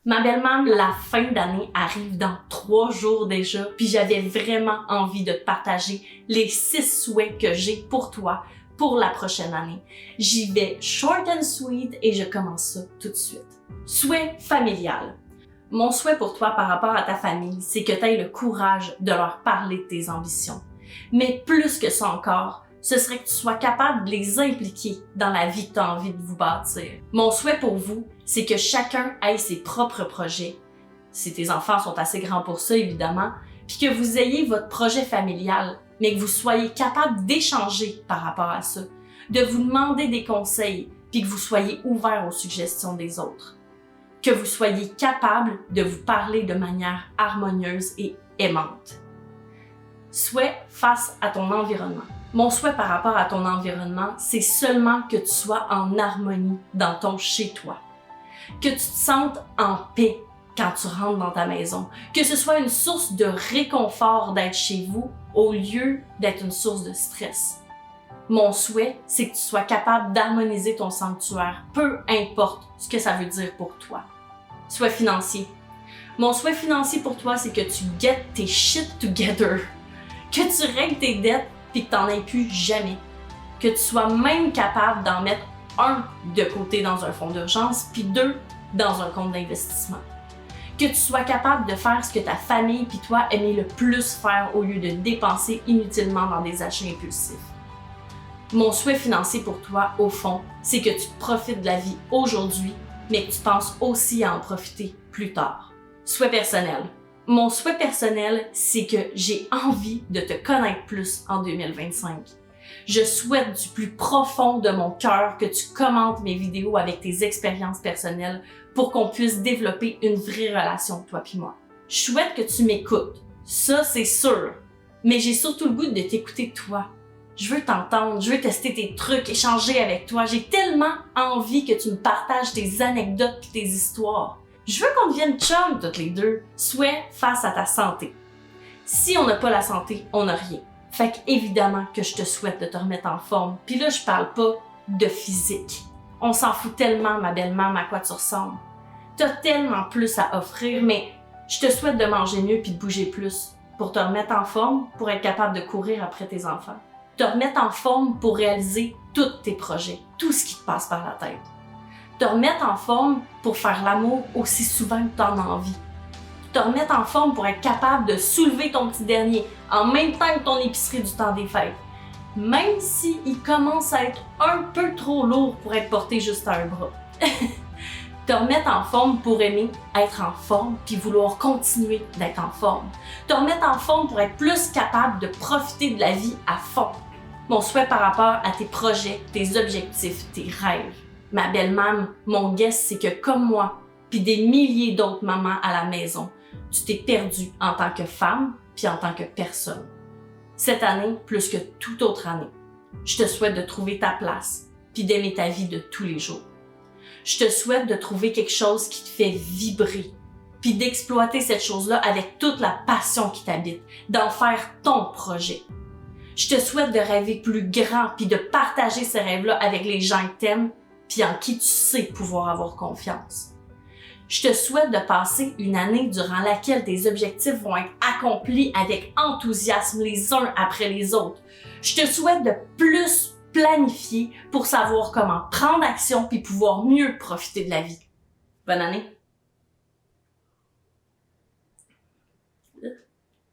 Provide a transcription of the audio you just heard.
Ma belle-mère, la fin d'année arrive dans 3 jours déjà, puis j'avais vraiment envie de te partager les 6 souhaits que j'ai pour toi pour la prochaine année. J'y vais short and sweet et je commence ça tout de suite. Souhait familial. Mon souhait pour toi par rapport à ta famille, c'est que tu aies le courage de leur parler de tes ambitions. Mais plus que ça encore, ce serait que tu sois capable de les impliquer dans la vie que tu as envie de vous bâtir. Mon souhait pour vous, c'est que chacun ait ses propres projets, si tes enfants sont assez grands pour ça évidemment, puis que vous ayez votre projet familial, mais que vous soyez capable d'échanger par rapport à ça, de vous demander des conseils, puis que vous soyez ouvert aux suggestions des autres. Que vous soyez capable de vous parler de manière harmonieuse et aimante. Souhait face à ton environnement. Mon souhait par rapport à ton environnement, c'est seulement que tu sois en harmonie dans ton chez-toi. Que tu te sentes en paix quand tu rentres dans ta maison. Que ce soit une source de réconfort d'être chez vous au lieu d'être une source de stress. Mon souhait, c'est que tu sois capable d'harmoniser ton sanctuaire, peu importe ce que ça veut dire pour toi. Souhait financier. Mon souhait financier pour toi, c'est que tu get tes shit together. Que tu règles tes dettes puis que t'en aies plus jamais. Que tu sois même capable d'en mettre 1 de côté dans un fonds d'urgence puis 2 dans un compte d'investissement. Que tu sois capable de faire ce que ta famille puis toi aimez le plus faire au lieu de dépenser inutilement dans des achats impulsifs. Mon souhait financier pour toi, au fond, c'est que tu profites de la vie aujourd'hui, mais que tu penses aussi à en profiter plus tard. Souhait personnel. Mon souhait personnel, c'est que j'ai envie de te connaître plus en 2025. Je souhaite du plus profond de mon cœur que tu commentes mes vidéos avec tes expériences personnelles pour qu'on puisse développer une vraie relation, toi puis moi. Je souhaite que tu m'écoutes, ça c'est sûr, mais j'ai surtout le goût de t'écouter toi. Je veux t'entendre, je veux tester tes trucs, échanger avec toi. J'ai tellement envie que tu me partages tes anecdotes et tes histoires. Je veux qu'on devienne chum toutes les deux. Souhait face à ta santé. Si on n'a pas la santé, on n'a rien. Fait qu'évidemment que je te souhaite de te remettre en forme. Puis là, je parle pas de physique. On s'en fout tellement, ma belle-mère, à quoi tu ressembles. T'as tellement plus à offrir, mais je te souhaite de manger mieux puis de bouger plus pour te remettre en forme, pour être capable de courir après tes enfants. Te remettre en forme pour réaliser tous tes projets, tout ce qui te passe par la tête. Te remettre en forme pour faire l'amour aussi souvent que tu en as envie. Te remettre en forme pour être capable de soulever ton petit dernier en même temps que ton épicerie du temps des fêtes. Même s'il commence à être un peu trop lourd pour être porté juste à un bras. Te remettre en forme pour aimer être en forme puis vouloir continuer d'être en forme. Te remettre en forme pour être plus capable de profiter de la vie à fond. Mon souhait par rapport à tes projets, tes objectifs, tes rêves. Ma belle-mame, mon guess, c'est que comme moi, puis des milliers d'autres mamans à la maison, tu t'es perdue en tant que femme puis en tant que personne. Cette année, plus que toute autre année, je te souhaite de trouver ta place puis d'aimer ta vie de tous les jours. Je te souhaite de trouver quelque chose qui te fait vibrer puis d'exploiter cette chose-là avec toute la passion qui t'habite, d'en faire ton projet. Je te souhaite de rêver plus grand puis de partager ces rêves-là avec les gens que t'aimes puis en qui tu sais pouvoir avoir confiance. Je te souhaite de passer une année durant laquelle tes objectifs vont être accomplis avec enthousiasme les uns après les autres. Je te souhaite de plus planifier pour savoir comment prendre action puis pouvoir mieux profiter de la vie. Bonne année!